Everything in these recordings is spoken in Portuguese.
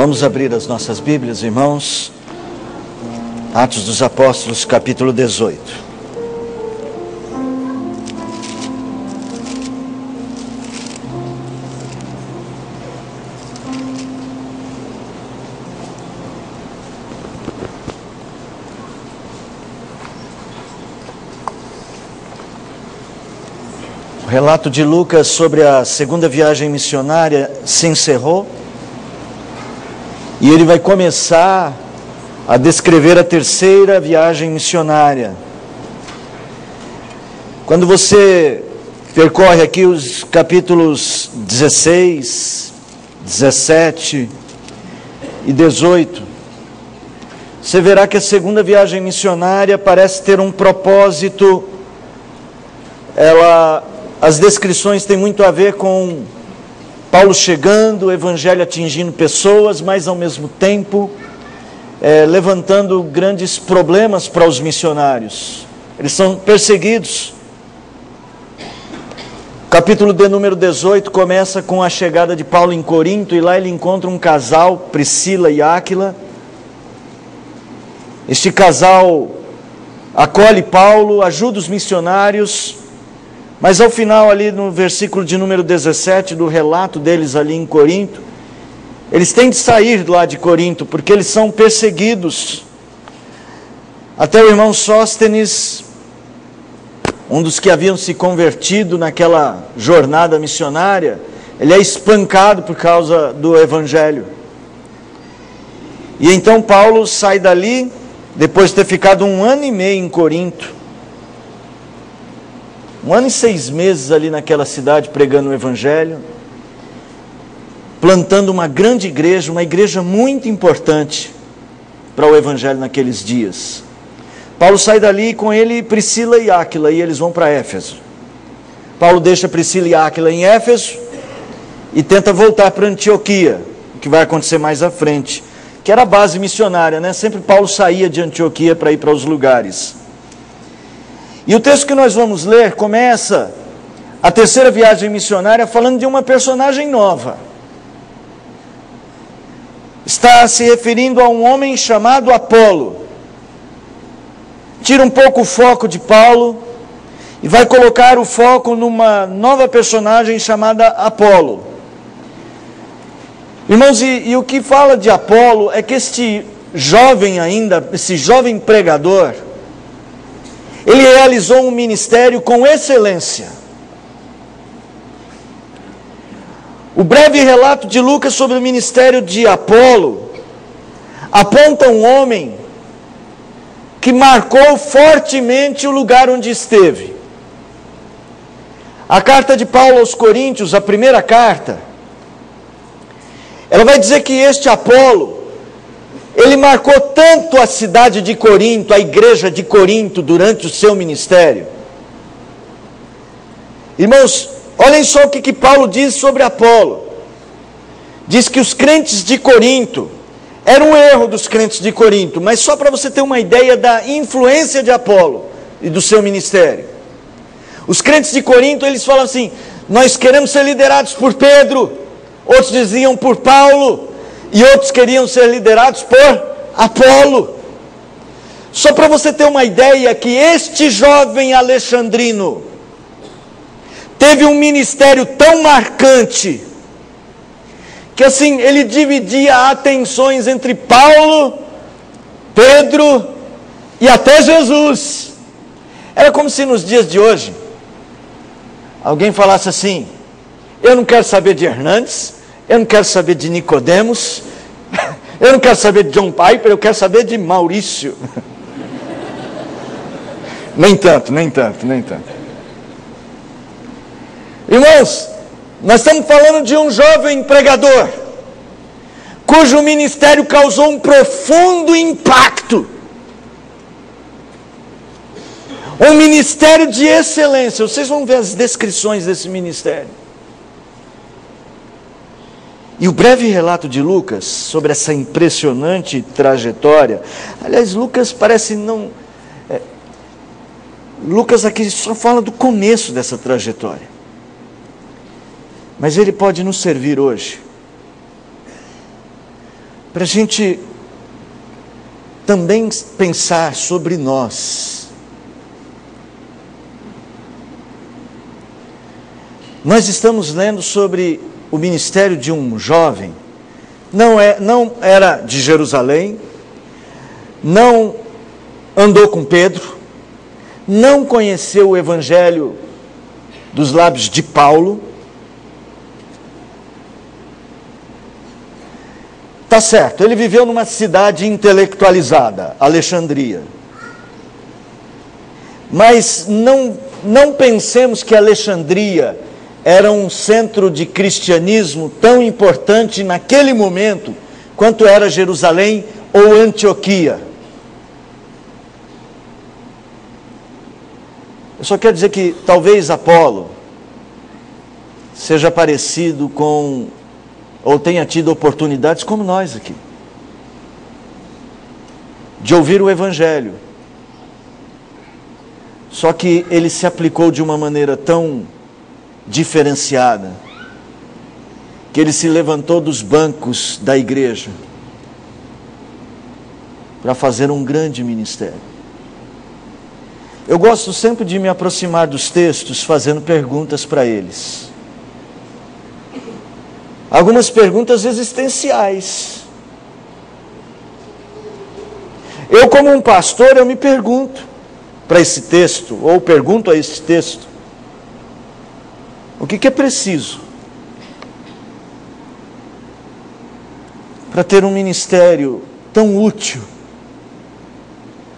Vamos abrir as nossas Bíblias, irmãos. Atos dos Apóstolos, capítulo 18. O relato de Lucas sobre a segunda viagem missionária se encerrou e ele vai começar a descrever a terceira viagem missionária. Quando você percorre aqui os capítulos 16, 17 e 18, você verá que a segunda viagem missionária parece ter um propósito. As descrições têm muito a ver com Paulo chegando, o evangelho atingindo pessoas, mas ao mesmo tempo levantando grandes problemas para os missionários. Eles são perseguidos. O capítulo de número 18 começa com a chegada de Paulo em Corinto, e lá ele encontra um casal, Priscila e Áquila. Este casal acolhe Paulo, ajuda os missionários, mas ao final, ali no versículo de número 17, do relato deles ali em Corinto, eles têm de sair lá de Corinto, porque eles são perseguidos. Até o irmão Sóstenes, um dos que haviam se convertido naquela jornada missionária, ele é espancado por causa do evangelho. E então Paulo sai dali, depois de ter ficado 1 ano e meio em Corinto, 1 ano e 6 meses ali naquela cidade pregando o evangelho, plantando uma grande igreja, uma igreja muito importante para o evangelho naqueles dias. Paulo sai dali, com ele Priscila e Áquila, e eles vão para Éfeso. Paulo deixa Priscila e Áquila em Éfeso e tenta voltar para Antioquia, o que vai acontecer mais à frente, que era a base missionária, né? Sempre Paulo saía de Antioquia para ir para os lugares. E o texto que nós vamos ler começa a terceira viagem missionária falando de uma personagem nova. Está se referindo a um homem chamado Apolo. Tira um pouco o foco de Paulo e vai colocar o foco numa nova personagem chamada Apolo. Irmãos, e o que fala de Apolo é que este jovem ainda, esse jovem pregador, ele realizou um ministério com excelência. O breve relato de Lucas sobre o ministério de Apolo aponta um homem que marcou fortemente o lugar onde esteve. A carta de Paulo aos Coríntios, a primeira carta, ela vai dizer que este Apolo, ele marcou tanto a cidade de Corinto, a igreja de Corinto, durante o seu ministério. Irmãos, olhem só o que Paulo diz sobre Apolo. Diz que os crentes de Corinto, era um erro dos crentes de Corinto, mas só para você ter uma ideia da influência de Apolo e do seu ministério. Os crentes de Corinto, eles falam assim: nós queremos ser liderados por Pedro. Outros diziam por Paulo. E outros queriam ser liderados por Apolo. Só para você ter uma ideia que este jovem alexandrino teve um ministério tão marcante, que assim, ele dividia atenções entre Paulo, Pedro e até Jesus. Era como se nos dias de hoje, alguém falasse assim: eu não quero saber de Hernandes, eu não quero saber de Nicodemos, eu não quero saber de John Piper, eu quero saber de Maurício. Nem tanto. Irmãos, nós estamos falando de um jovem pregador, cujo ministério causou um profundo impacto. Um ministério de excelência. Vocês vão ver as descrições desse ministério. E o breve relato de Lucas sobre essa impressionante trajetória, aliás, Lucas parece não... Lucas aqui só fala do começo dessa trajetória. Mas ele pode nos servir hoje para a gente também pensar sobre nós. Nós estamos lendo sobre o ministério de um jovem, não era de Jerusalém, não andou com Pedro, não conheceu o evangelho dos lábios de Paulo. Tá certo, ele viveu numa cidade intelectualizada, Alexandria. Mas não pensemos que Alexandria era um centro de cristianismo tão importante naquele momento quanto era Jerusalém ou Antioquia. Eu só quero dizer que talvez Apolo seja parecido com, ou tenha tido oportunidades como nós aqui, de ouvir o Evangelho. Só que ele se aplicou de uma maneira tão diferenciada, que ele se levantou dos bancos da igreja para fazer um grande ministério. Eu gosto sempre de me aproximar dos textos fazendo perguntas para eles. Algumas perguntas existenciais. Eu, como um pastor, eu me pergunto para esse texto, ou pergunto a esse texto, o que é preciso para ter um ministério tão útil?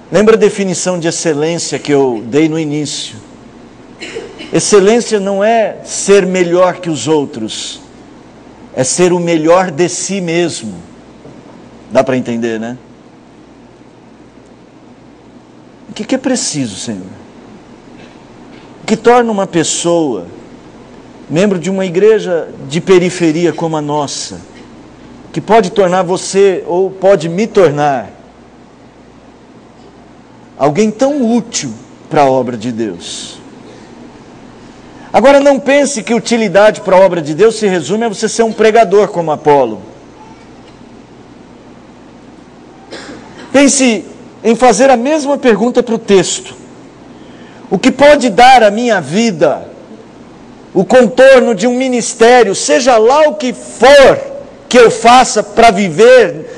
Lembra a definição de excelência que eu dei no início? Excelência não é ser melhor que os outros, é ser o melhor de si mesmo. Dá para entender, né? O que é preciso, Senhor? O que torna uma pessoa membro de uma igreja de periferia como a nossa, que pode tornar você, ou pode me tornar, alguém tão útil para a obra de Deus? Agora não pense que utilidade para a obra de Deus se resume a você ser um pregador como Apolo. Pense em fazer a mesma pergunta para o texto. O que pode dar à minha vida o contorno de um ministério, seja lá o que for que eu faça para viver,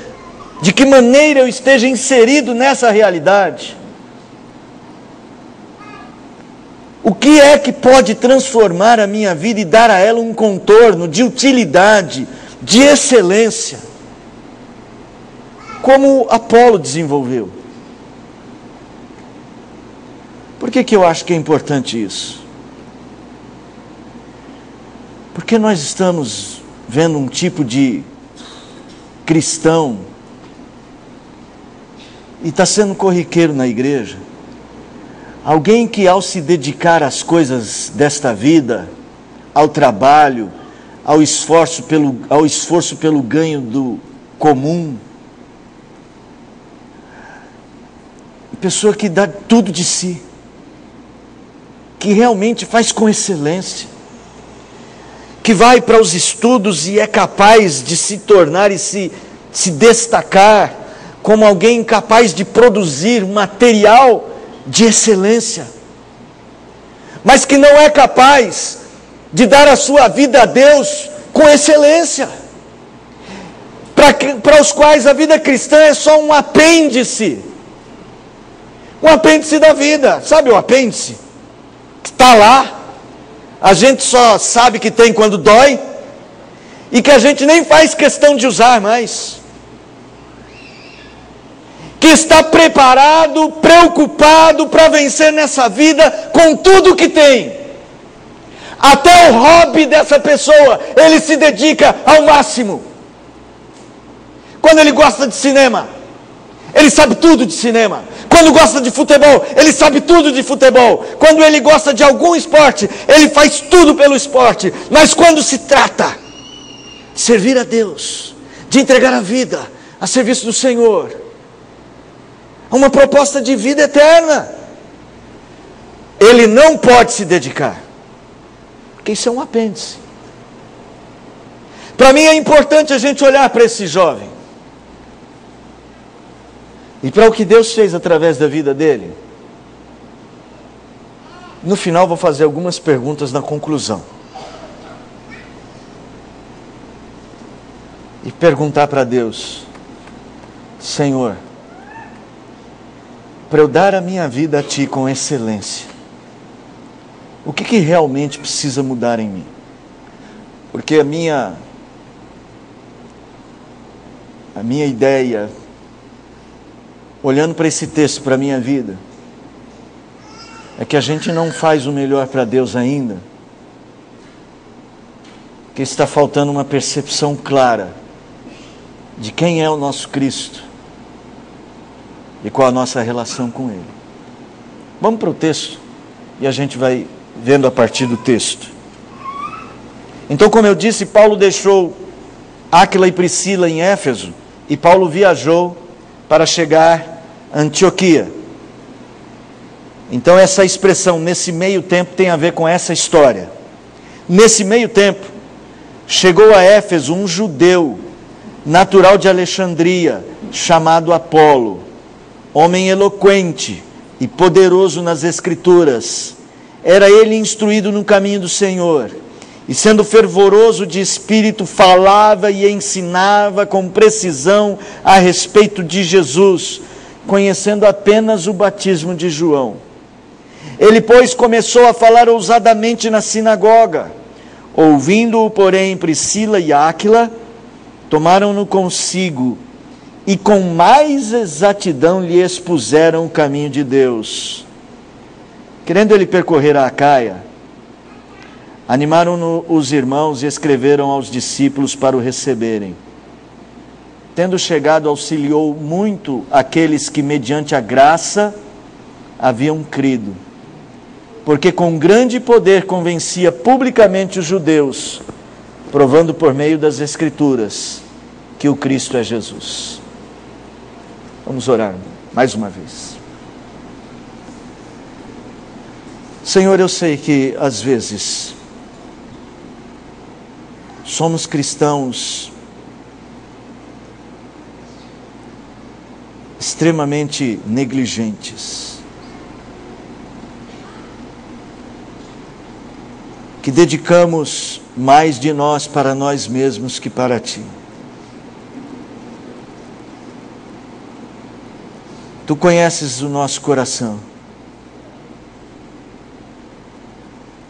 de que maneira eu esteja inserido nessa realidade? O que é que pode transformar a minha vida e dar a ela um contorno de utilidade, de excelência, como Apolo desenvolveu? Por que eu acho que é importante isso? Porque nós estamos vendo um tipo de cristão, e está sendo corriqueiro na igreja, alguém que ao se dedicar às coisas desta vida, ao trabalho, ao esforço pelo ganho do comum, pessoa que dá tudo de si, que realmente faz com excelência, que vai para os estudos e é capaz de se tornar e se destacar como alguém capaz de produzir material de excelência, mas que não é capaz de dar a sua vida a Deus com excelência, para os quais a vida cristã é só um apêndice da vida. Sabe o apêndice? Que está lá, a gente só sabe que tem quando dói, e que a gente nem faz questão de usar mais, que está preparado, preocupado para vencer nessa vida com tudo que tem. Até o hobby dessa pessoa, ele se dedica ao máximo. Quando ele gosta de cinema, ele sabe tudo de cinema. Quando gosta de futebol, ele sabe tudo de futebol. Quando ele gosta de algum esporte, ele faz tudo pelo esporte. Mas quando se trata de servir a Deus, de entregar a vida a serviço do Senhor, uma proposta de vida eterna, ele não pode se dedicar, porque isso é um apêndice. Para mim é importante a gente olhar para esse jovem e para o que Deus fez através da vida dele. No final vou fazer algumas perguntas na conclusão. E perguntar para Deus: Senhor, para eu dar a minha vida a Ti com excelência, o que realmente precisa mudar em mim? Porque a minha ideia, olhando para esse texto, para a minha vida, é que a gente não faz o melhor para Deus ainda, que está faltando uma percepção clara de quem é o nosso Cristo e qual a nossa relação com Ele. Vamos para o texto e a gente vai vendo a partir do texto. Então, como eu disse, Paulo deixou Áquila e Priscila em Éfeso e Paulo viajou para chegar a Antioquia. Então essa expressão, nesse meio tempo, tem a ver com essa história. Nesse meio tempo, chegou a Éfeso um judeu, natural de Alexandria, chamado Apolo, homem eloquente e poderoso nas Escrituras. Era ele instruído no caminho do Senhor, e sendo fervoroso de espírito, falava e ensinava com precisão a respeito de Jesus, conhecendo apenas o batismo de João. Ele, pois, começou a falar ousadamente na sinagoga. Ouvindo-o, porém, Priscila e Áquila, tomaram-no consigo, e com mais exatidão lhe expuseram o caminho de Deus. Querendo ele percorrer a Acaia, animaram-no os irmãos e escreveram aos discípulos para o receberem. Tendo chegado, auxiliou muito aqueles que, mediante a graça, haviam crido, porque com grande poder convencia publicamente os judeus, provando por meio das Escrituras que o Cristo é Jesus. Vamos orar mais uma vez. Senhor, eu sei que às vezes somos cristãos extremamente negligentes, que dedicamos mais de nós para nós mesmos que para Ti. Tu conheces o nosso coração,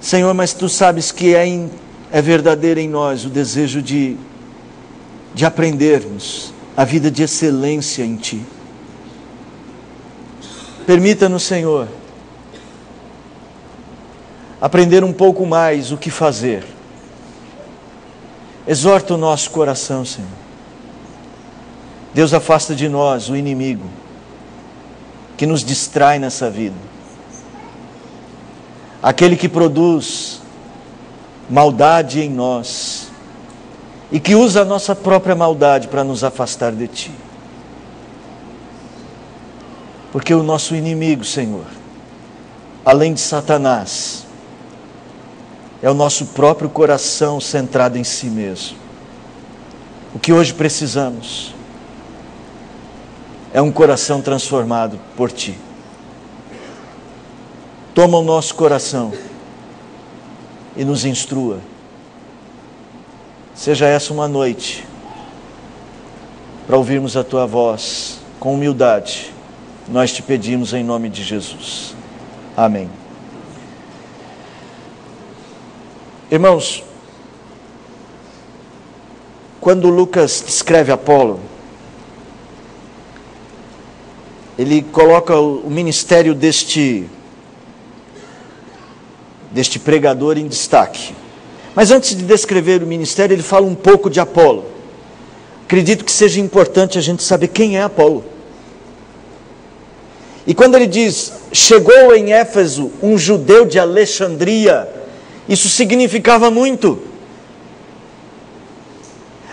Senhor, mas Tu sabes que é verdadeiro em nós o desejo de aprendermos a vida de excelência em Ti. Permita-nos, Senhor, aprender um pouco mais o que fazer. Exorta o nosso coração, Senhor. Deus, afasta de nós o inimigo que nos distrai nessa vida, aquele que produz maldade em nós e que usa a nossa própria maldade para nos afastar de Ti. Porque o nosso inimigo, Senhor, além de Satanás, é o nosso próprio coração centrado em si mesmo. O que hoje precisamos é um coração transformado por Ti. Toma o nosso coração e nos instrua. Seja essa uma noite para ouvirmos a Tua voz com humildade. Nós Te pedimos em nome de Jesus. Amém. Irmãos, quando Lucas descreve Apolo, ele coloca o ministério deste pregador em destaque. Mas antes de descrever o ministério, ele fala um pouco de Apolo. Acredito que seja importante a gente saber quem é Apolo. E quando ele diz, chegou em Éfeso um judeu de Alexandria, isso significava muito.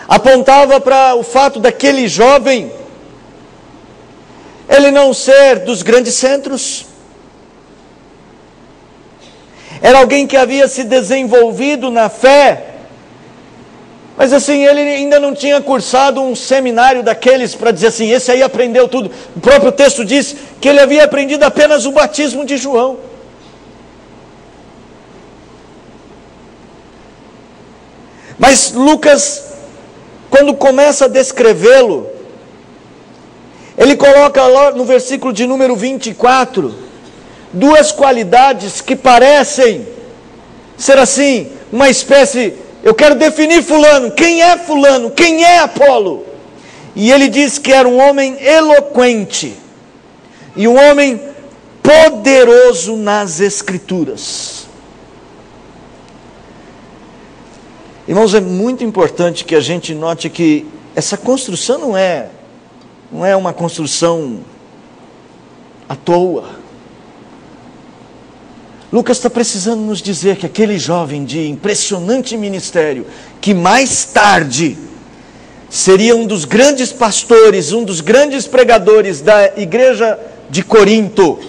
Apontava para o fato daquele jovem, ele não ser dos grandes centros. Era alguém que havia se desenvolvido na fé Mas assim, ele ainda não tinha cursado um seminário daqueles para dizer assim, esse aí aprendeu tudo. O próprio texto diz que ele havia aprendido apenas o batismo de João. Mas Lucas, quando começa a descrevê-lo, ele coloca lá no versículo de número 24, duas qualidades que parecem ser assim, uma espécie, eu quero definir fulano, quem é Apolo? E ele diz que era um homem eloquente, e um homem poderoso nas Escrituras. Irmãos, é muito importante que a gente note que essa construção não é uma construção à toa. Lucas está precisando nos dizer que aquele jovem de impressionante ministério, que mais tarde seria um dos grandes pastores, um dos grandes pregadores da igreja de Corinto,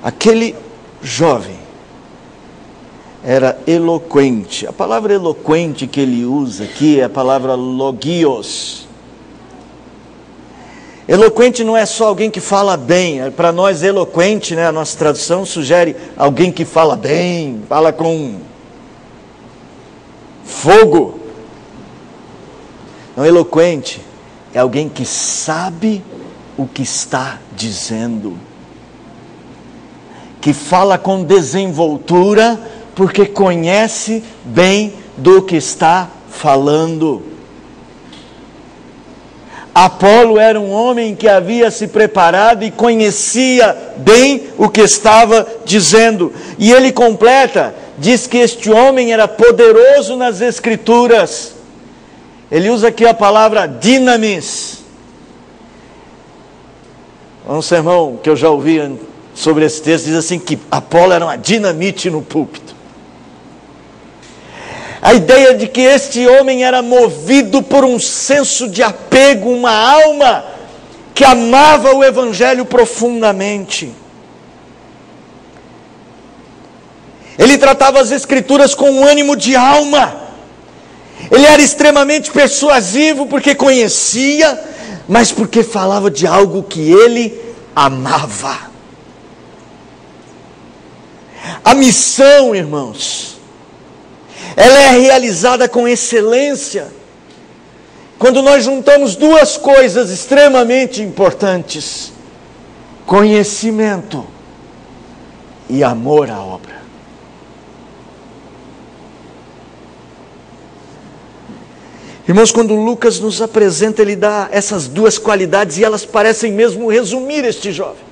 aquele jovem era eloquente. A palavra eloquente que ele usa aqui é a palavra logios. Eloquente não é só alguém que fala bem. Para nós, eloquente, né, a nossa tradução sugere alguém que fala bem, fala com fogo. Não, eloquente é alguém que sabe o que está dizendo, que fala com desenvoltura, porque conhece bem do que está falando. Apolo era um homem que havia se preparado e conhecia bem o que estava dizendo. E ele completa, diz que este homem era poderoso nas Escrituras. Ele usa aqui a palavra dinamis. Um sermão que eu já ouvi sobre esse texto diz assim que Apolo era uma dinamite no púlpito. A ideia de que este homem era movido por um senso de apego, uma alma que amava o Evangelho profundamente. Ele tratava as Escrituras com um ânimo de alma. Ele era extremamente persuasivo porque conhecia, mas porque falava de algo que ele amava. A missão, irmãos, ela é realizada com excelência quando nós juntamos duas coisas extremamente importantes: conhecimento e amor à obra. Irmãos, quando Lucas nos apresenta, ele dá essas duas qualidades e elas parecem mesmo resumir este jovem.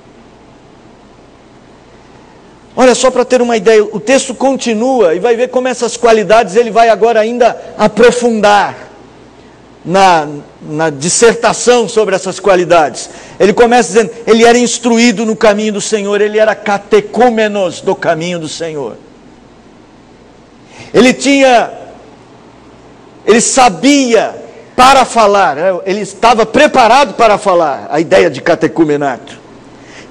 Olha, só para ter uma ideia, o texto continua e vai ver como essas qualidades ele vai agora ainda aprofundar na dissertação sobre essas qualidades. Ele começa dizendo, ele era instruído no caminho do Senhor, ele era catecúmenos do caminho do Senhor. Ele sabia para falar, ele estava preparado para falar, a ideia de catecumenato.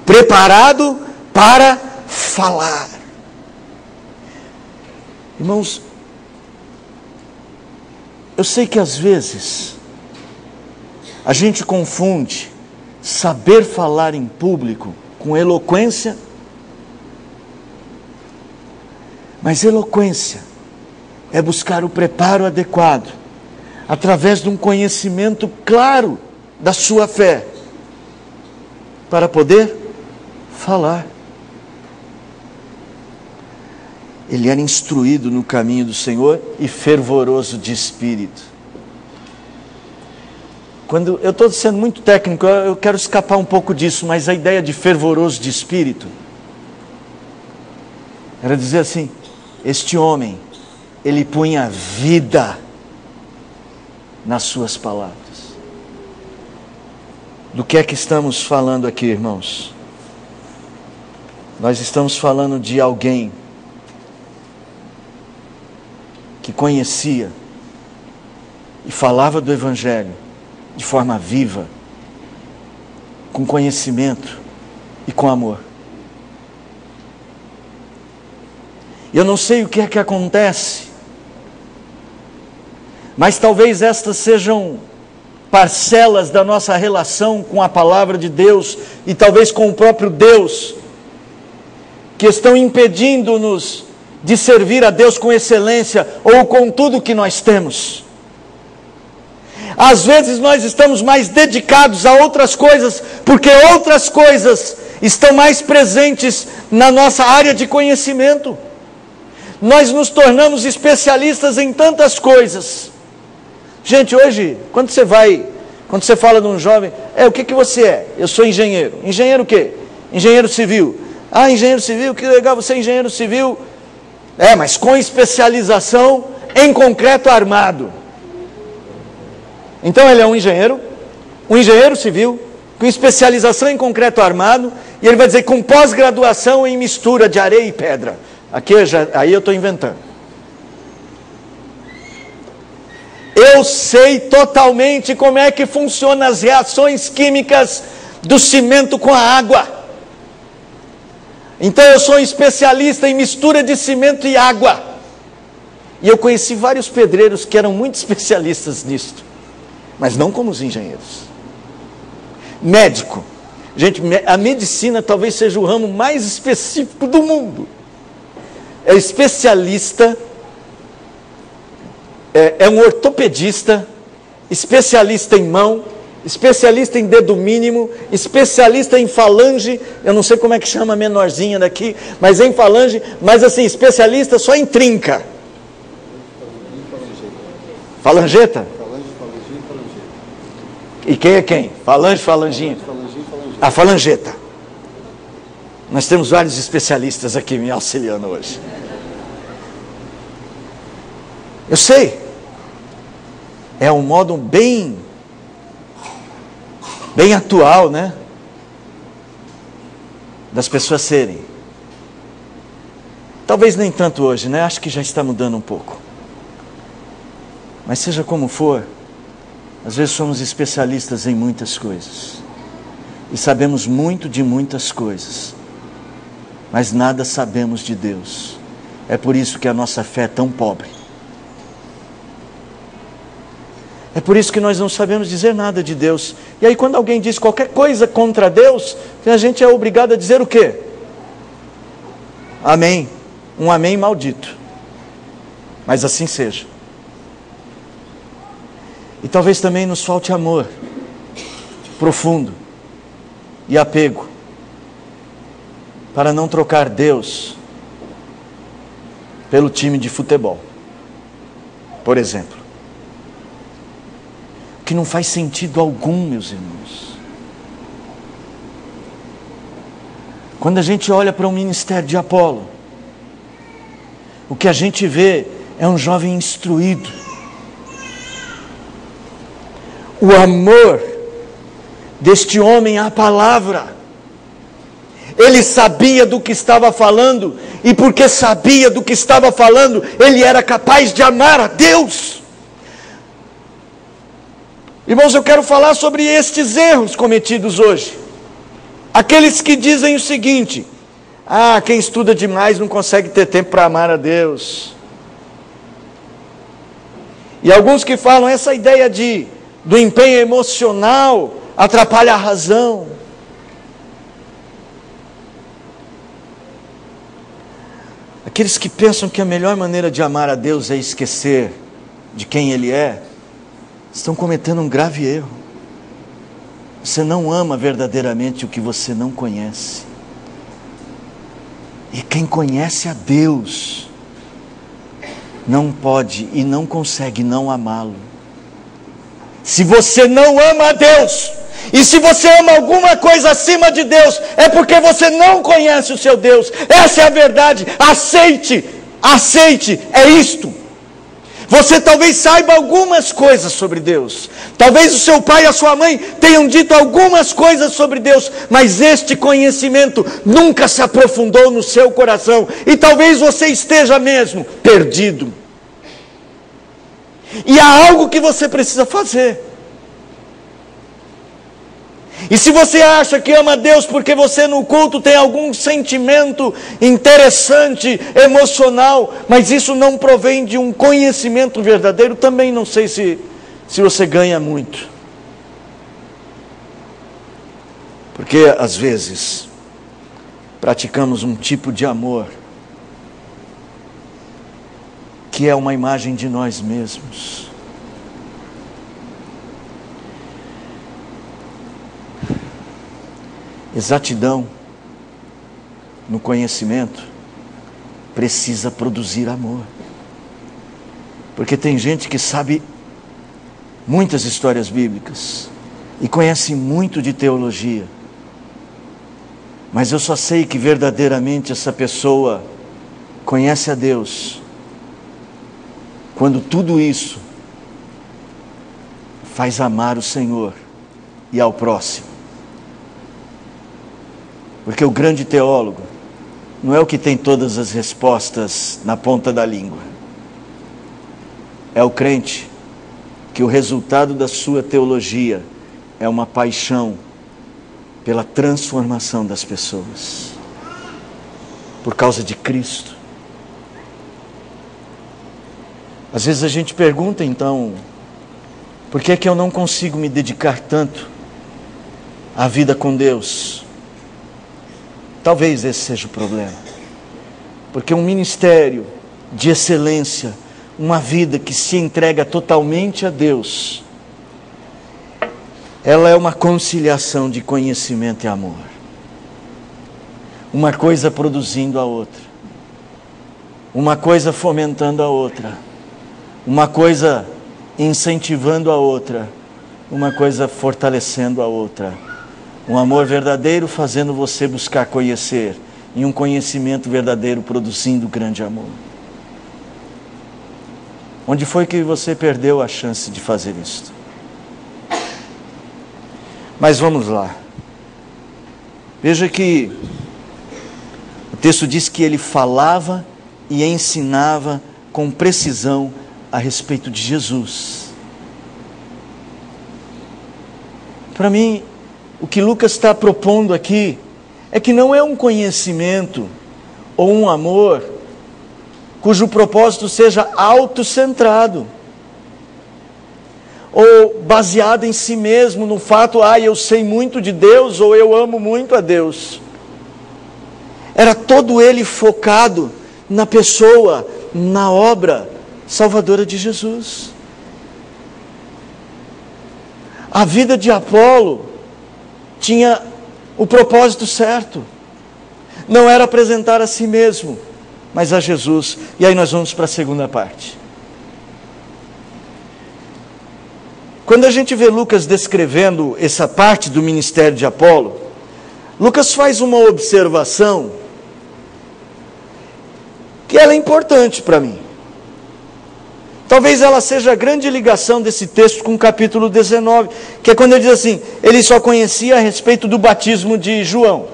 Preparado para falar. Irmãos, eu sei que às vezes a gente confunde saber falar em público com eloquência, mas eloquência é buscar o preparo adequado, através de um conhecimento claro da sua fé, para poder falar. Ele era instruído no caminho do Senhor e fervoroso de espírito. Quando eu estou sendo muito técnico, eu quero escapar um pouco disso, mas a ideia de fervoroso de espírito era dizer assim, este homem, ele punha vida nas suas palavras. Do que é que estamos falando aqui, irmãos? Nós estamos falando de alguém que conhecia e falava do Evangelho de forma viva, com conhecimento e com amor. Eu não sei o que é que acontece Mas talvez estas sejam parcelas da nossa relação com a palavra de Deus e talvez com o próprio Deus, que estão impedindo-nos de servir a Deus com excelência ou com tudo que nós temos. Às vezes nós estamos mais dedicados a outras coisas, porque outras coisas estão mais presentes na nossa área de conhecimento. Nós nos tornamos especialistas em tantas coisas. Gente, hoje, quando você fala de um jovem, o que você é? Eu sou engenheiro. Engenheiro o quê? Engenheiro civil. Ah, engenheiro civil, que legal, você é engenheiro civil. Mas com especialização em concreto armado. Então ele é um engenheiro civil, com especialização em concreto armado, e ele vai dizer com pós-graduação em mistura de areia e pedra. Aí eu estou inventando. Eu sei totalmente como é que funcionam as reações químicas do cimento com a água. Então eu sou um especialista em mistura de cimento e água. E eu conheci vários pedreiros que eram muito especialistas nisto, mas não como os engenheiros. Médico. Gente, a medicina talvez seja o ramo mais específico do mundo. É especialista, é um ortopedista, especialista em mão, especialista em dedo mínimo, especialista em falange, eu não sei como é que chama a menorzinha daqui, mas em falange, mas assim, especialista só em trinca. Falangeta? E quem é quem? Falange, falanginha? A falangeta. Nós temos vários especialistas aqui me auxiliando hoje. Eu sei. É um modo bem atual, né? Das pessoas serem. Talvez nem tanto hoje, né? Acho que já está mudando um pouco. Mas seja como for, às vezes somos especialistas em muitas coisas. E sabemos muito de muitas coisas. Mas nada sabemos de Deus. É por isso que a nossa fé é tão pobre. É por isso que nós não sabemos dizer nada de Deus. E aí quando alguém diz qualquer coisa contra Deus, a gente é obrigado a dizer o quê? Amém. Um amém maldito. Mas assim seja. E talvez também nos falte amor profundo e apego para não trocar Deus pelo time de futebol, por exemplo. Que não faz sentido algum, meus irmãos. Quando a gente olha para o ministério de Apolo, o que a gente vê é um jovem instruído. O amor deste homem à palavra. Ele sabia do que estava falando, e porque sabia do que estava falando, ele era capaz de amar a Deus. Irmãos, eu quero falar sobre estes erros cometidos hoje. Aqueles que dizem o seguinte: quem estuda demais não consegue ter tempo para amar a Deus. E alguns que falam essa ideia do empenho emocional atrapalha a razão. Aqueles que pensam que a melhor maneira de amar a Deus é esquecer de quem Ele é, estão cometendo um grave erro. Você não ama verdadeiramente o que você não conhece. E quem conhece a Deus não pode e não consegue não amá-lo. Se você não ama a Deus, e se você ama alguma coisa acima de Deus, é porque você não conhece o seu Deus. Essa é a verdade. Aceite, é isto. Você talvez saiba algumas coisas sobre Deus. Talvez o seu pai e a sua mãe tenham dito algumas coisas sobre Deus, mas este conhecimento nunca se aprofundou no seu coração. E talvez você esteja mesmo perdido. E há algo que você precisa fazer. E se você acha que ama Deus porque você no culto tem algum sentimento interessante, emocional, mas isso não provém de um conhecimento verdadeiro, também não sei se você ganha muito. Porque às vezes praticamos um tipo de amor que é uma imagem de nós mesmos. Exatidão no conhecimento precisa produzir amor. Porque tem gente que sabe muitas histórias bíblicas e conhece muito de teologia, mas eu só sei que verdadeiramente essa pessoa conhece a Deus quando tudo isso faz amar o Senhor e ao próximo. Porque o grande teólogo não é o que tem todas as respostas na ponta da língua. É o crente que o resultado da sua teologia é uma paixão pela transformação das pessoas, por causa de Cristo. Às vezes a gente pergunta então, por que é que eu não consigo me dedicar tanto à vida com Deus? Talvez esse seja o problema. Porque um ministério de excelência, uma vida que se entrega totalmente a Deus, ela é uma conciliação de conhecimento e amor. Uma coisa produzindo a outra. Uma coisa fomentando a outra. Uma coisa incentivando a outra. Uma coisa fortalecendo a outra. Um amor verdadeiro fazendo você buscar conhecer. E um conhecimento verdadeiro produzindo grande amor. Onde foi que você perdeu a chance de fazer isso? Mas vamos lá. Veja que o texto diz que ele falava e ensinava com precisão a respeito de Jesus. Para mim, o que Lucas está propondo aqui é que não é um conhecimento ou um amor cujo propósito seja autocentrado ou baseado em si mesmo, no fato, eu sei muito de Deus ou eu amo muito a Deus. Era todo ele focado na pessoa, na obra salvadora de Jesus. A vida de Apolo tinha o propósito certo. Não era apresentar a si mesmo, mas a Jesus. E aí nós vamos para a segunda parte. Quando a gente vê Lucas descrevendo essa parte do ministério de Apolo, Lucas faz uma observação que ela é importante para mim. Talvez ela seja a grande ligação desse texto com o capítulo 19, que é quando ele diz assim, ele só conhecia a respeito do batismo de João.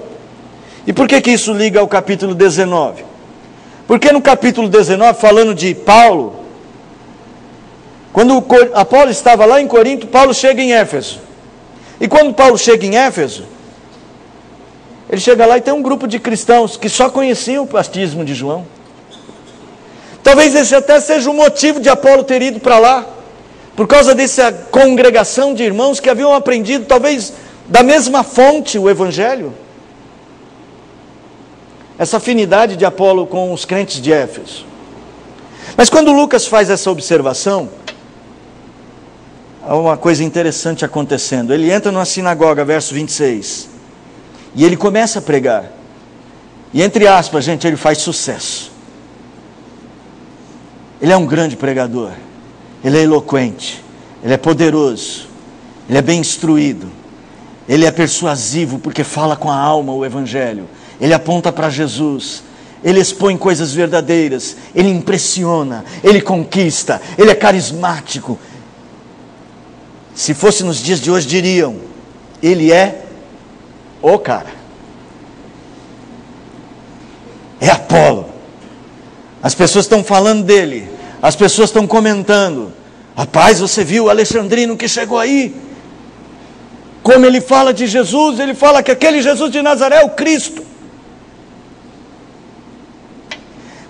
E por que isso liga ao capítulo 19? Porque no capítulo 19, falando de Paulo, quando Apolo estava lá em Corinto, Paulo chega em Éfeso. E quando Paulo chega em Éfeso, ele chega lá e tem um grupo de cristãos que só conheciam o batismo de João. Talvez esse até seja o motivo de Apolo ter ido para lá, por causa dessa congregação de irmãos que haviam aprendido, talvez da mesma fonte, o Evangelho. Essa afinidade de Apolo com os crentes de Éfeso. Mas quando Lucas faz essa observação, há uma coisa interessante acontecendo. Ele entra numa sinagoga, verso 26, e ele começa a pregar. E entre aspas, gente, ele faz sucesso. Ele é um grande pregador, ele é eloquente, ele é poderoso, ele é bem instruído, ele é persuasivo porque fala com a alma o Evangelho, ele aponta para Jesus, ele expõe coisas verdadeiras, ele impressiona, ele conquista, ele é carismático. Se fosse nos dias de hoje diriam, ele é o cara, é Apolo. As pessoas estão falando dele, as pessoas estão comentando, rapaz, você viu o alexandrino que chegou aí? Como ele fala de Jesus, ele fala que aquele Jesus de Nazaré é o Cristo.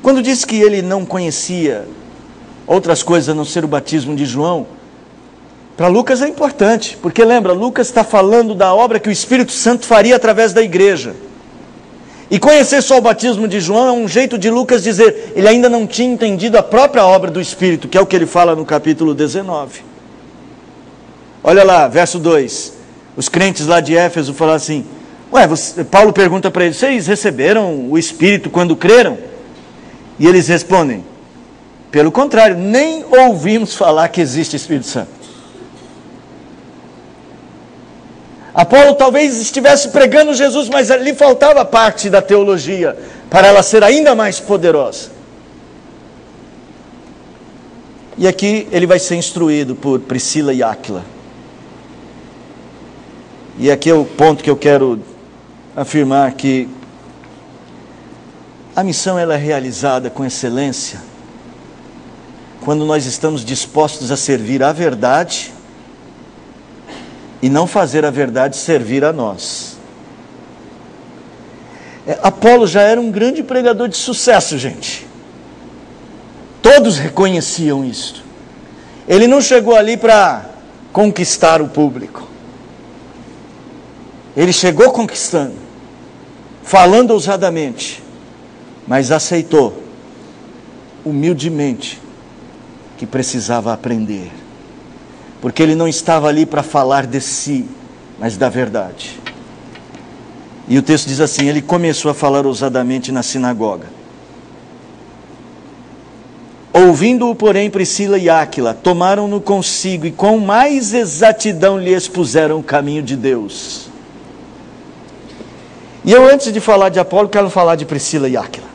Quando diz que ele não conhecia outras coisas a não ser o batismo de João, para Lucas é importante, porque lembra, Lucas está falando da obra que o Espírito Santo faria através da igreja. E conhecer só o batismo de João é um jeito de Lucas dizer, ele ainda não tinha entendido a própria obra do Espírito, que é o que ele fala no capítulo 19. Olha lá, verso 2. Os crentes lá de Éfeso falaram assim, Paulo pergunta para eles, vocês receberam o Espírito quando creram? E eles respondem, pelo contrário, nem ouvimos falar que existe Espírito Santo. Apolo talvez estivesse pregando Jesus, mas lhe faltava parte da teologia para ela ser ainda mais poderosa. E aqui ele vai ser instruído por Priscila e Áquila. E aqui é o ponto que eu quero afirmar, que a missão ela é realizada com excelência quando nós estamos dispostos a servir a verdade e não fazer a verdade servir a nós. Apolo já era um grande pregador de sucesso, gente. Todos reconheciam isso. Ele não chegou ali para conquistar o público. Ele chegou conquistando, falando ousadamente, mas aceitou humildemente que precisava aprender, porque ele não estava ali para falar de si, mas da verdade. E o texto diz assim, ele começou a falar ousadamente na sinagoga. Ouvindo-o, porém, Priscila e Áquila tomaram-no consigo e com mais exatidão lhe expuseram o caminho de Deus. E eu, antes de falar de Apolo, quero falar de Priscila e Áquila.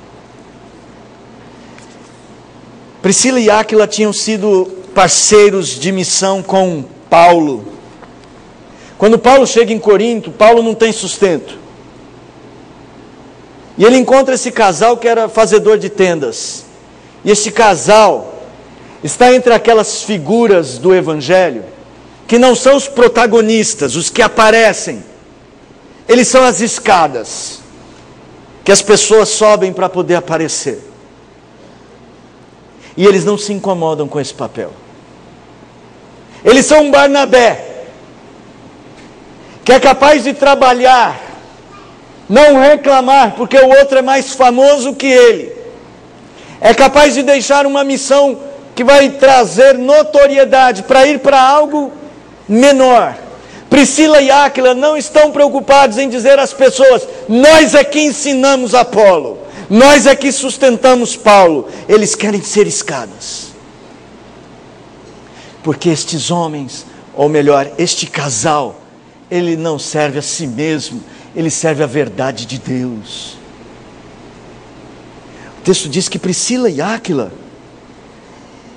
Priscila e Áquila tinham sido parceiros de missão com Paulo. Quando Paulo chega em Corinto, Paulo não tem sustento. E ele encontra esse casal que era fazedor de tendas. E esse casal está entre aquelas figuras do Evangelho que não são os protagonistas, os que aparecem. Eles são as escadas que as pessoas sobem para poder aparecer. E eles não se incomodam com esse papel. Eles são um Barnabé, que é capaz de trabalhar, não reclamar, porque o outro é mais famoso que ele. É capaz de deixar uma missão que vai trazer notoriedade para ir para algo menor. Priscila e Áquila não estão preocupados em dizer às pessoas, nós é que ensinamos Apolo, nós é que sustentamos Paulo. Eles querem ser escadas. Porque estes homens, ou melhor, este casal, ele não serve a si mesmo, ele serve a verdade de Deus. O texto diz que Priscila e Áquila,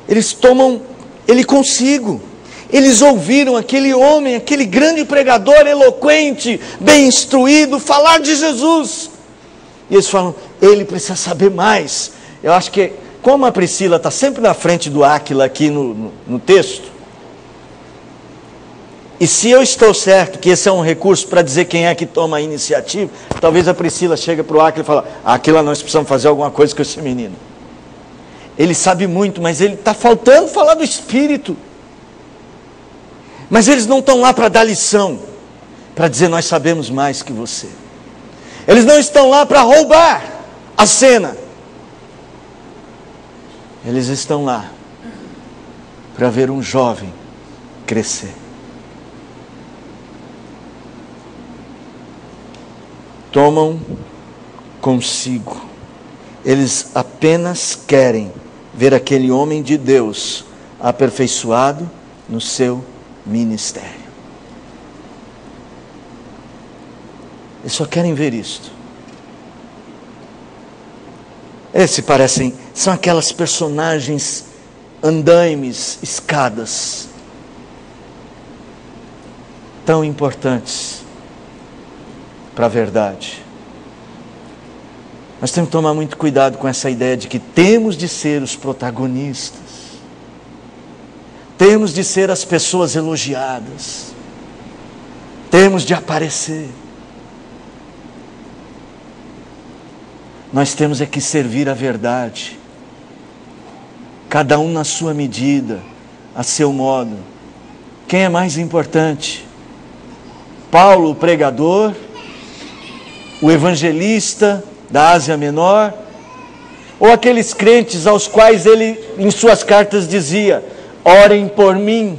eles tomam ele consigo. Eles ouviram aquele homem, aquele grande pregador eloquente, bem instruído, falar de Jesus. E eles falam, ele precisa saber mais. Eu acho que, como a Priscila está sempre na frente do Áquila aqui no texto, e se eu estou certo que esse é um recurso para dizer quem é que toma a iniciativa, talvez a Priscila chegue para o Áquila e fala, Áquila, nós precisamos fazer alguma coisa com esse menino. Ele sabe muito, mas ele está faltando falar do Espírito. Mas eles não estão lá para dar lição, para dizer nós sabemos mais que você. Eles não estão lá para roubar a cena. Eles estão lá para ver um jovem crescer. Tomam consigo. Eles apenas querem ver aquele homem de Deus aperfeiçoado no seu ministério. Eles só querem ver isto. São aquelas personagens andaimes, escadas, tão importantes para a verdade. Nós temos que tomar muito cuidado com essa ideia de que temos de ser os protagonistas. Temos de ser as pessoas elogiadas. temos de aparecer. Nós temos é que servir a verdade, cada um na sua medida, a seu modo. Quem é mais importante? Paulo, o pregador, o evangelista da Ásia Menor, ou aqueles crentes aos quais ele, em suas cartas, dizia: orem por mim,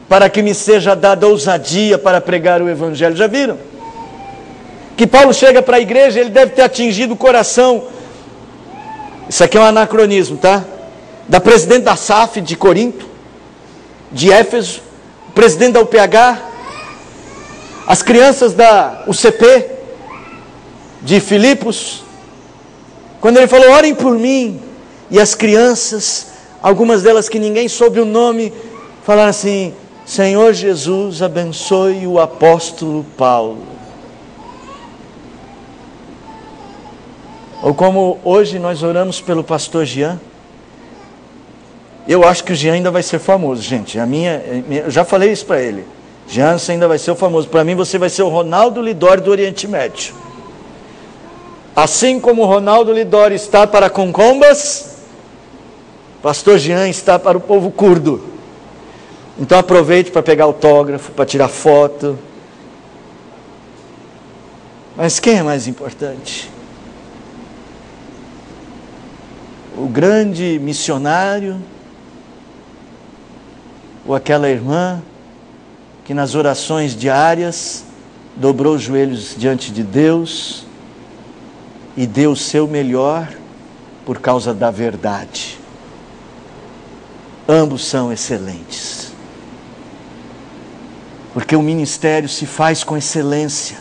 para que me seja dada ousadia para pregar o evangelho. Já viram? Que Paulo chega para a igreja, ele deve ter atingido o coração. Isso aqui é um anacronismo, tá? Da presidente da SAF de Corinto, de Éfeso, o presidente da UPH, as crianças da UCP, de Filipos. Quando ele falou: orem por mim, e as crianças, algumas delas que ninguém soube o nome, falaram assim: Senhor Jesus, abençoe o apóstolo Paulo. Ou como hoje nós oramos pelo pastor Jean. Eu acho que o Jean ainda vai ser famoso, gente. Eu já falei isso para ele. Jean, você ainda vai ser o famoso. Para mim, você vai ser o Ronaldo Lidório do Oriente Médio. Assim como o Ronaldo Lidório está para concombas, pastor Jean está para o povo curdo. Então aproveite para pegar autógrafo, para tirar foto. Mas quem é mais importante? O grande missionário, ou aquela irmã que nas orações diárias dobrou os joelhos diante de Deus e deu o seu melhor por causa da verdade. Ambos são excelentes, porque o ministério se faz com excelência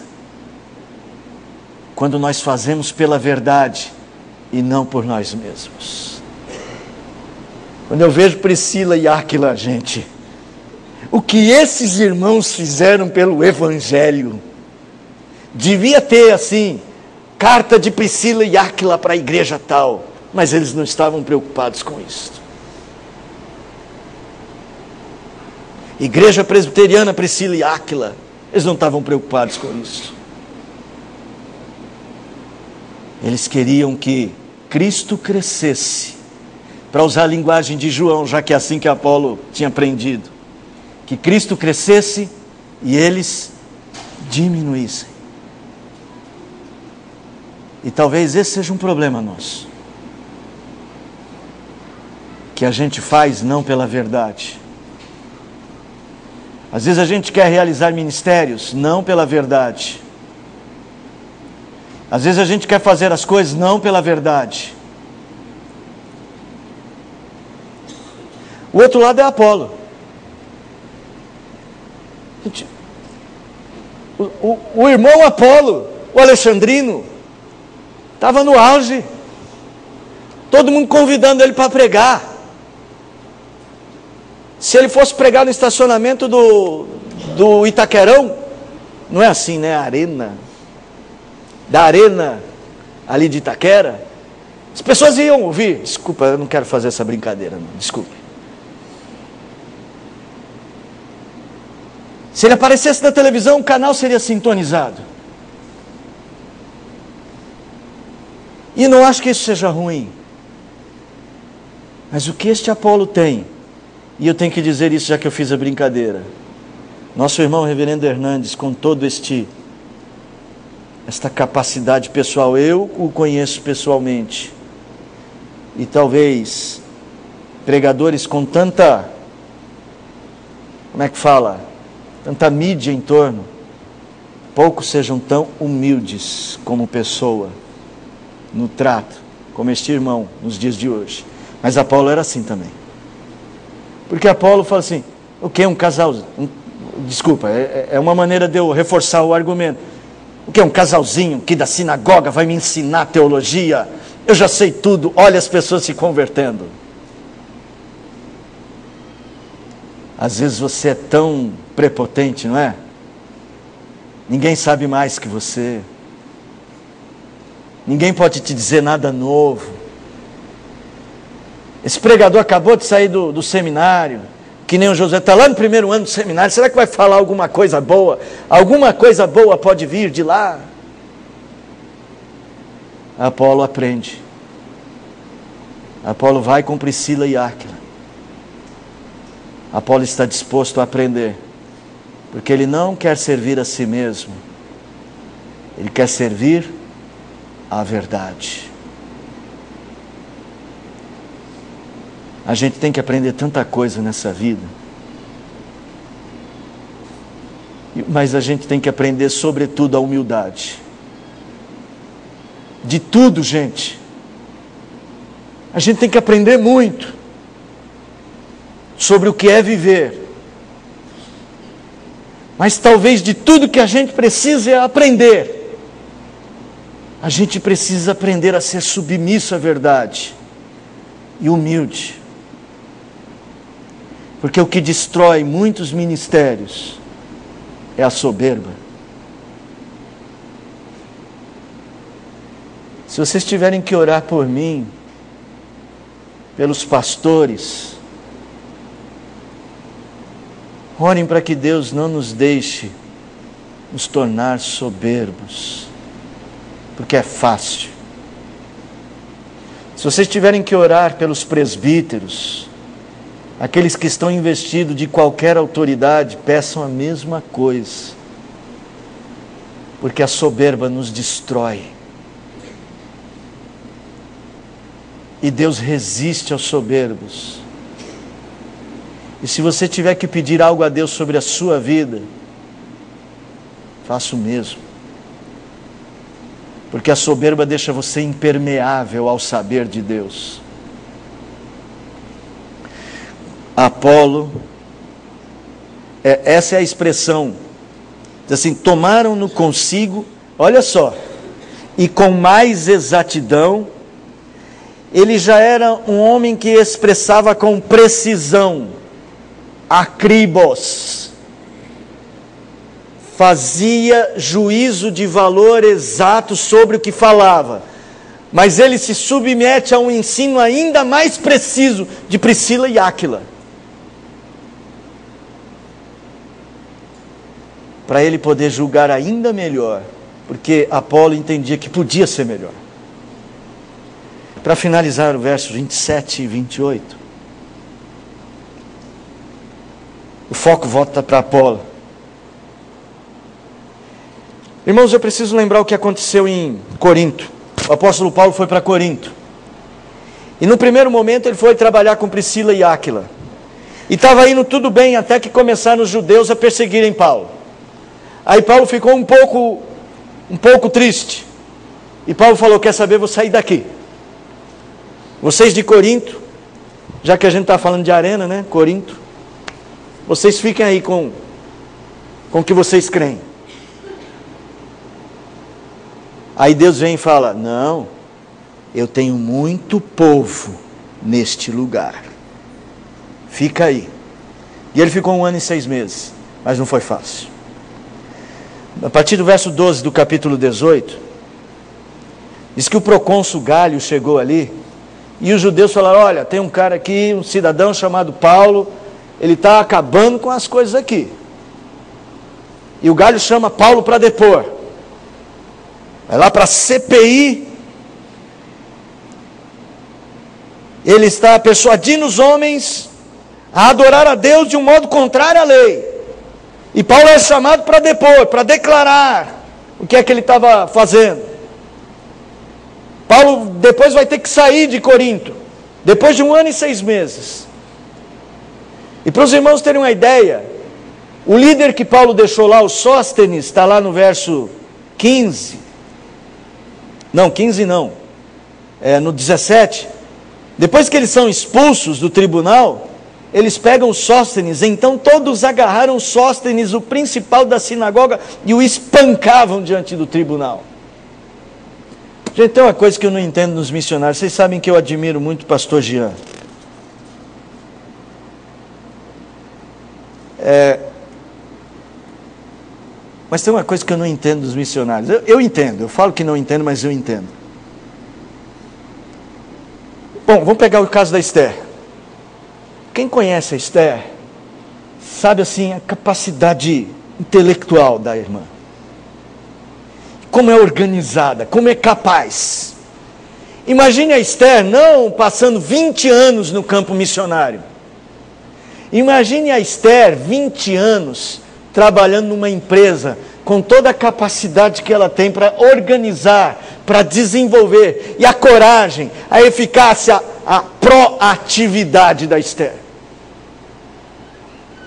quando nós fazemos pela verdade e não por nós mesmos. Quando eu vejo Priscila e Áquila, gente, o que esses irmãos fizeram pelo Evangelho, devia ter assim, carta de Priscila e Áquila para a igreja tal, mas eles não estavam preocupados com isso. Igreja presbiteriana Priscila e Áquila, eles não estavam preocupados com isso. Eles queriam que Cristo crescesse, para usar a linguagem de João, já que é assim que Apolo tinha aprendido, que Cristo crescesse e eles diminuíssem. E talvez esse seja um problema nosso, que a gente faz não pela verdade. Às vezes a gente quer realizar ministérios não pela verdade. Às vezes a gente quer fazer as coisas não pela verdade. O outro lado é Apolo. O irmão Apolo, o alexandrino, estava no auge. Todo mundo convidando ele para pregar. Se ele fosse pregar no estacionamento do Itaquerão, não é assim, né? Arena. Da arena ali de Itaquera, as pessoas iam ouvir. Desculpa, eu não quero fazer essa brincadeira, não. Desculpe. Se ele aparecesse na televisão, o canal seria sintonizado. E não acho que isso seja ruim. Mas o que este Apolo tem, e eu tenho que dizer isso já que eu fiz a brincadeira, nosso irmão reverendo Hernandes, com todo esta capacidade pessoal, eu o conheço pessoalmente, e talvez pregadores com tanta, como é que fala, tanta mídia em torno, poucos sejam tão humildes como pessoa, no trato, como este irmão nos dias de hoje. Mas Apolo era assim também, porque Apolo fala assim: o que é um casal? Desculpa, é uma maneira de eu reforçar o argumento. O que é um casalzinho que da sinagoga vai me ensinar teologia? Eu já sei tudo, olha as pessoas se convertendo. Às vezes você é tão prepotente, não é? Ninguém sabe mais que você. Ninguém pode te dizer nada novo. Esse pregador acabou de sair do seminário, que nem o Josué está lá no primeiro ano do seminário, será que vai falar alguma coisa boa? Alguma coisa boa pode vir de lá? Apolo aprende. Apolo vai com Priscila e Áquila. Apolo está disposto a aprender, porque ele não quer servir a si mesmo, ele quer servir a verdade. A gente tem que aprender tanta coisa nessa vida, mas a gente tem que aprender sobretudo a humildade. De tudo, gente. A gente tem que aprender muito sobre o que é viver. Mas talvez de tudo que a gente precisa aprender, a gente precisa aprender a ser submisso à verdade e humilde. Porque o que destrói muitos ministérios é a soberba. Se vocês tiverem que orar por mim, pelos pastores, orem para que Deus não nos deixe nos tornar soberbos, porque é fácil. Se vocês tiverem que orar pelos presbíteros, aqueles que estão investidos de qualquer autoridade, peçam a mesma coisa, porque a soberba nos destrói. E Deus resiste aos soberbos. E se você tiver que pedir algo a Deus sobre a sua vida, faça o mesmo. Porque a soberba deixa você impermeável ao saber de Deus. Apolo, essa é a expressão, diz assim, tomaram-no consigo, olha só, e com mais exatidão. Ele já era um homem que expressava com precisão, akribos, fazia juízo de valor exato sobre o que falava, mas ele se submete a um ensino ainda mais preciso de Priscila e Áquila, para ele poder julgar ainda melhor, porque Apolo entendia que podia ser melhor. Para finalizar o verso 27 e 28, o foco volta para Apolo. Irmãos, eu preciso lembrar o que aconteceu em Corinto. O apóstolo Paulo foi para Corinto. E no primeiro momento ele foi trabalhar com Priscila e Áquila. E estava indo tudo bem até que começaram os judeus a perseguirem Paulo. Aí Paulo ficou um pouco triste. E Paulo falou, quer saber, vou sair daqui. Vocês de Corinto, já que a gente está falando de arena, né? Corinto, vocês fiquem aí com o que vocês creem. Aí Deus vem e fala, não, eu tenho muito povo neste lugar. Fica aí. E ele ficou 1 ano e 6 meses, mas não foi fácil. A partir do verso 12 do capítulo 18, diz que o procônsul Galho chegou ali, e os judeus falaram, olha, tem um cara aqui, um cidadão chamado Paulo, ele está acabando com as coisas aqui. E o Galho chama Paulo para depor. Vai lá para a CPI. Ele está persuadindo os homens a adorar a Deus de um modo contrário à lei. E Paulo é chamado para depor, para declarar o que é que ele estava fazendo. Paulo depois vai ter que sair de Corinto, depois de 1 ano e 6 meses. E para os irmãos terem uma ideia, o líder que Paulo deixou lá, o Sóstenes, está lá no verso 15. Não, 15 não. No 17. Depois que eles são expulsos do tribunal, eles pegam o Sóstenes. Então todos agarraram Sóstenes, o principal da sinagoga, e o espancavam diante do tribunal. Gente, tem uma coisa que eu não entendo nos missionários. Vocês sabem que eu admiro muito o pastor Jean. Mas tem uma coisa que eu não entendo dos missionários. Eu entendo, eu falo que não entendo, mas eu entendo. Bom, vamos pegar o caso da Esther. Quem conhece a Esther sabe assim, a capacidade intelectual da irmã. Como é organizada, como é capaz. Imagine a Esther não passando 20 anos no campo missionário. Imagine a Esther 20 anos trabalhando numa empresa com toda a capacidade que ela tem para organizar, para desenvolver, e a coragem, a eficácia, a proatividade da Esther.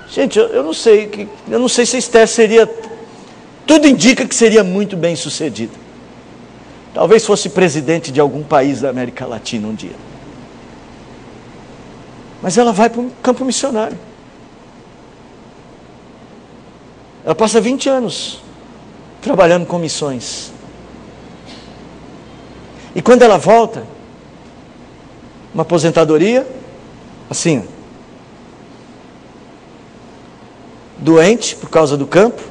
Gente, eu não sei se a Esther seria, tudo indica que seria muito bem sucedida. Talvez fosse presidente de algum país da América Latina um dia. Mas ela vai para o campo missionário. Ela passa 20 anos trabalhando com missões. E quando ela volta, uma aposentadoria, assim, doente por causa do campo,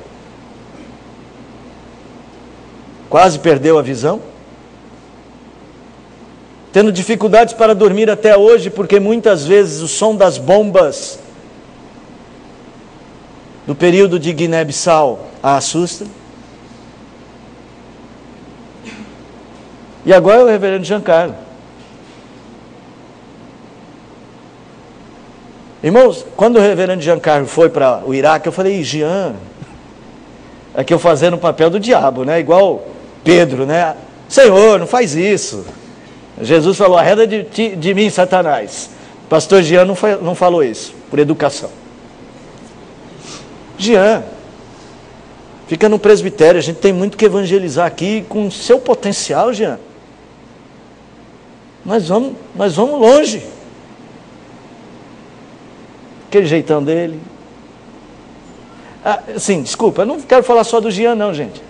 quase perdeu a visão, tendo dificuldades para dormir até hoje, porque muitas vezes o som das bombas do período de Guiné-Bissau a assusta. E agora é o reverendo Giancarlo. Irmãos, quando o reverendo Giancarlo foi para o Iraque, eu falei, Jean, aqui eu fazendo o papel do diabo, né? Igual Pedro, né? Senhor, não faz isso. Jesus falou, arreda de mim, Satanás. Pastor Jean não falou isso, por educação. Jean, fica no presbitério, a gente tem muito que evangelizar aqui, com seu potencial, Jean. Nós vamos longe. Aquele jeitão dele. Sim, desculpa, eu não quero falar só do Jean não, gente.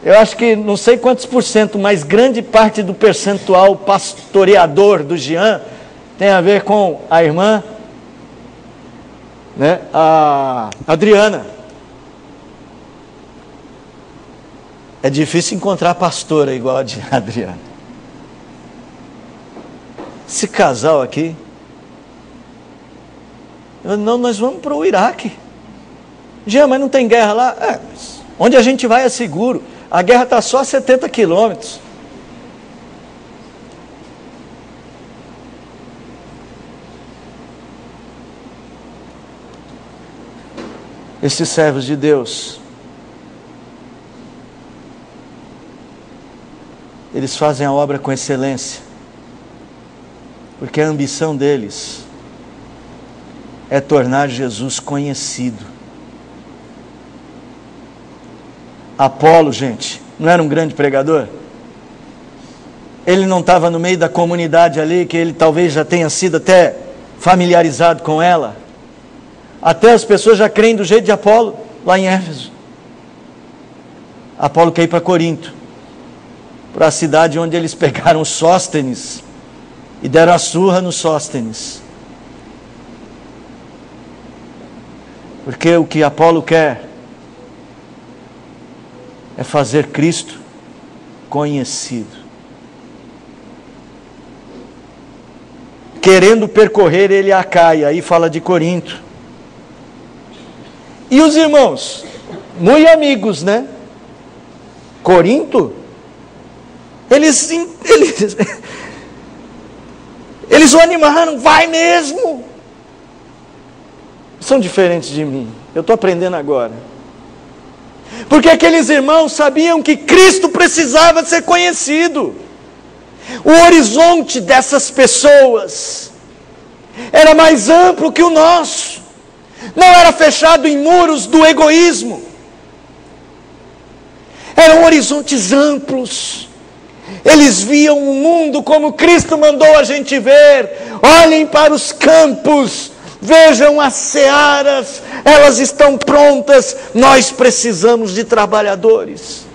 Eu acho que não sei quantos por cento, mas grande parte do percentual pastoreador do Jean tem a ver com a irmã, né, a Adriana. É difícil encontrar pastora igual a Adriana. Esse casal aqui, não, nós vamos para o Iraque. Jean, mas não tem guerra lá? Mas onde a gente vai é seguro. A guerra está só a 70 quilômetros. Esses servos de Deus, eles fazem a obra com excelência, porque a ambição deles é tornar Jesus conhecido. Apolo, gente, não era um grande pregador? Ele não estava no meio da comunidade ali, que ele talvez já tenha sido até familiarizado com ela? Até as pessoas já creem do jeito de Apolo, lá em Éfeso. Apolo quer ir para Corinto, para a cidade onde eles pegaram Sóstenes e deram a surra no Sóstenes. Porque o que Apolo quer é fazer Cristo conhecido. Querendo percorrer ele a Acaia, aí fala de Corinto. E os irmãos, muito amigos, né? Corinto, eles o animaram, vai mesmo. São diferentes de mim, eu estou aprendendo agora. Porque aqueles irmãos sabiam que Cristo precisava ser conhecido. O horizonte dessas pessoas era mais amplo que o nosso. Não era fechado em muros do egoísmo. Eram horizontes amplos. Eles viam o mundo como Cristo mandou a gente ver. Olhem para os campos. Vejam as searas, elas estão prontas, nós precisamos de trabalhadores.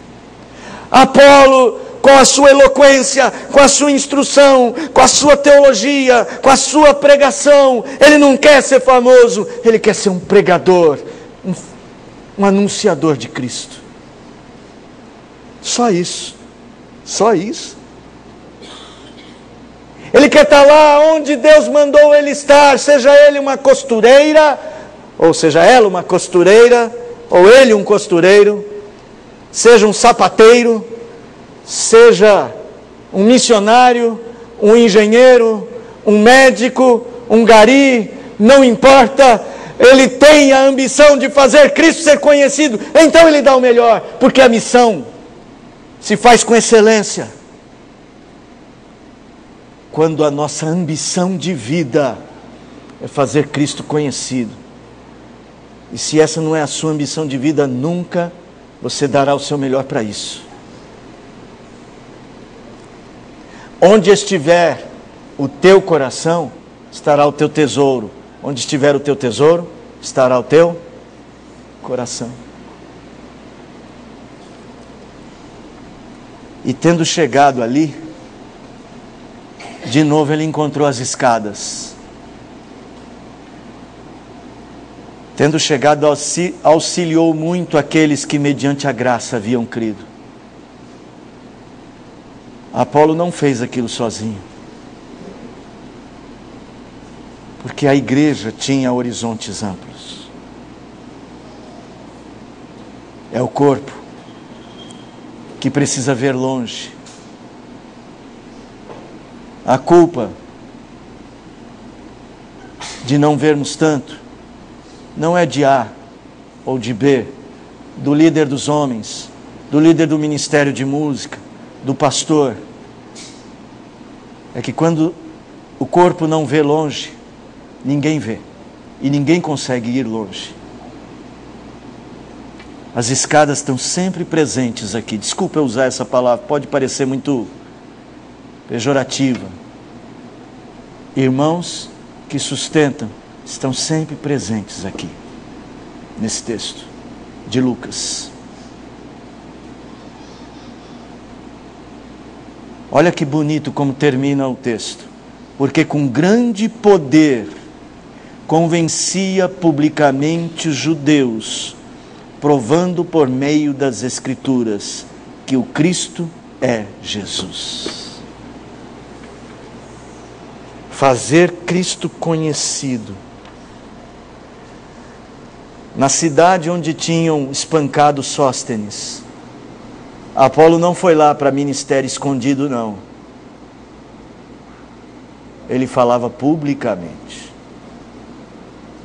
Apolo, com a sua eloquência, com a sua instrução, com a sua teologia, com a sua pregação, ele não quer ser famoso, ele quer ser um pregador, um anunciador de Cristo. Só isso, só isso. Ele quer estar lá onde Deus mandou ele estar, seja ele uma costureira, ou seja ela uma costureira, ou ele um costureiro, seja um sapateiro, seja um missionário, um engenheiro, um médico, um gari, não importa, ele tem a ambição de fazer Cristo ser conhecido, então ele dá o melhor, porque a missão se faz com excelência. Quando a nossa ambição de vida é fazer Cristo conhecido, e se essa não é a sua ambição de vida, nunca você dará o seu melhor para isso. Onde estiver o teu coração, estará o teu tesouro. Onde estiver o teu tesouro, estará o teu coração. E tendo chegado ali, de novo ele encontrou as escadas. Tendo chegado, auxiliou muito aqueles que mediante a graça haviam crido. Apolo não fez aquilo sozinho, porque a igreja tinha horizontes amplos. É o corpo que precisa ver longe. A culpa de não vermos tanto não é de A ou de B, do líder dos homens, do líder do ministério de música, do pastor. É que quando o corpo não vê longe, ninguém vê. E ninguém consegue ir longe. As escadas estão sempre presentes aqui. Desculpa eu usar essa palavra, pode parecer muito pejorativa. Irmãos que sustentam estão sempre presentes aqui, nesse texto de Lucas. Olha que bonito como termina o texto. Porque com grande poder convencia publicamente os judeus, provando por meio das Escrituras que o Cristo é Jesus. Fazer Cristo conhecido. Na cidade onde tinham espancado Sóstenes, Apolo não foi lá para ministério escondido, não. Ele falava publicamente.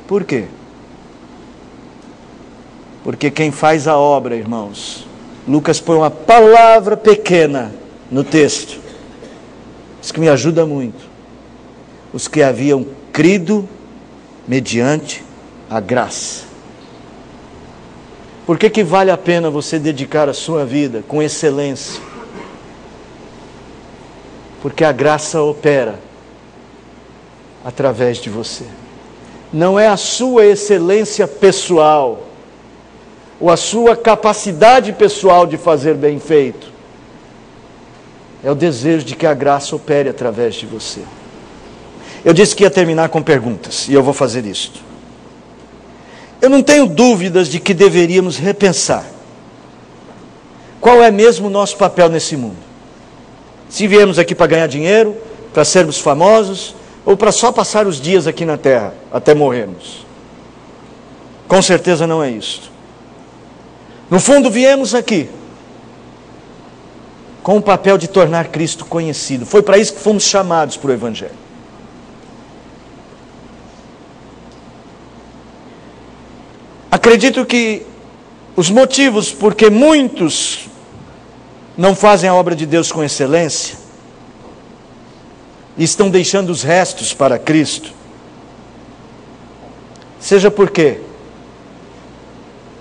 Por quê? Porque quem faz a obra, irmãos, Lucas põe uma palavra pequena no texto, isso que me ajuda muito. Os que haviam crido mediante a graça. Por que vale a pena você dedicar a sua vida com excelência? Porque a graça opera através de você. Não é a sua excelência pessoal, ou a sua capacidade pessoal de fazer bem feito. É o desejo de que a graça opere através de você. Eu disse que ia terminar com perguntas, e eu vou fazer isto. Eu não tenho dúvidas de que deveríamos repensar qual é mesmo o nosso papel nesse mundo. Se viemos aqui para ganhar dinheiro, para sermos famosos, ou para só passar os dias aqui na terra, até morrermos. Com certeza não é isso. No fundo, viemos aqui com o papel de tornar Cristo conhecido. Foi para isso que fomos chamados para o Evangelho. Acredito que os motivos porque muitos não fazem a obra de Deus com excelência e estão deixando os restos para Cristo, seja porque,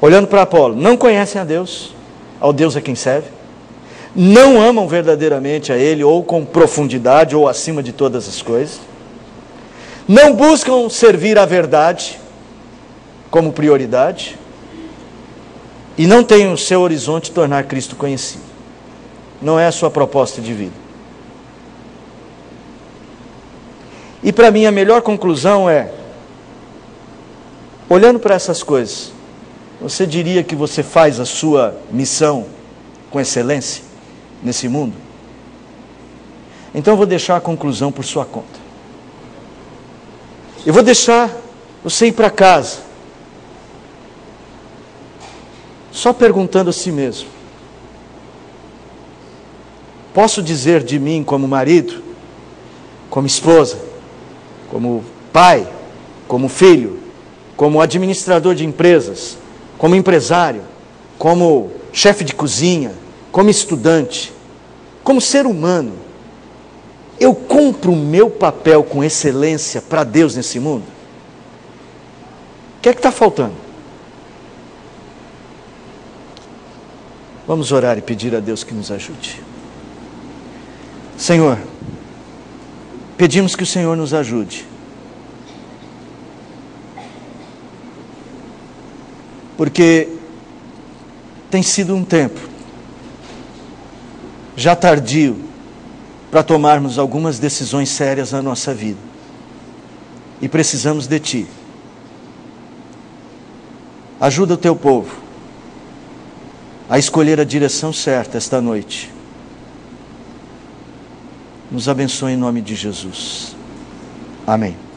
olhando para Apolo, não conhecem a Deus, ao Deus a quem serve, não amam verdadeiramente a Ele, ou com profundidade, ou acima de todas as coisas, não buscam servir a verdade como prioridade, e não têm o seu horizonte tornar Cristo conhecido. Não é a sua proposta de vida. E para mim a melhor conclusão é, olhando para essas coisas, você diria que você faz a sua missão com excelência nesse mundo? Então eu vou deixar a conclusão por sua conta. Eu vou deixar você ir para casa só perguntando a si mesmo: posso dizer de mim como marido, como esposa, como pai, como filho, como administrador de empresas, como empresário, como chefe de cozinha, como estudante, como ser humano, eu cumpro o meu papel com excelência para Deus nesse mundo? O que é que está faltando? Vamos orar e pedir a Deus que nos ajude. Senhor, pedimos que o Senhor nos ajude, porque tem sido um tempo já tardio para tomarmos algumas decisões sérias na nossa vida, e precisamos de Ti. Ajuda o Teu povo a escolher a direção certa esta noite. Nos abençoe em nome de Jesus. Amém.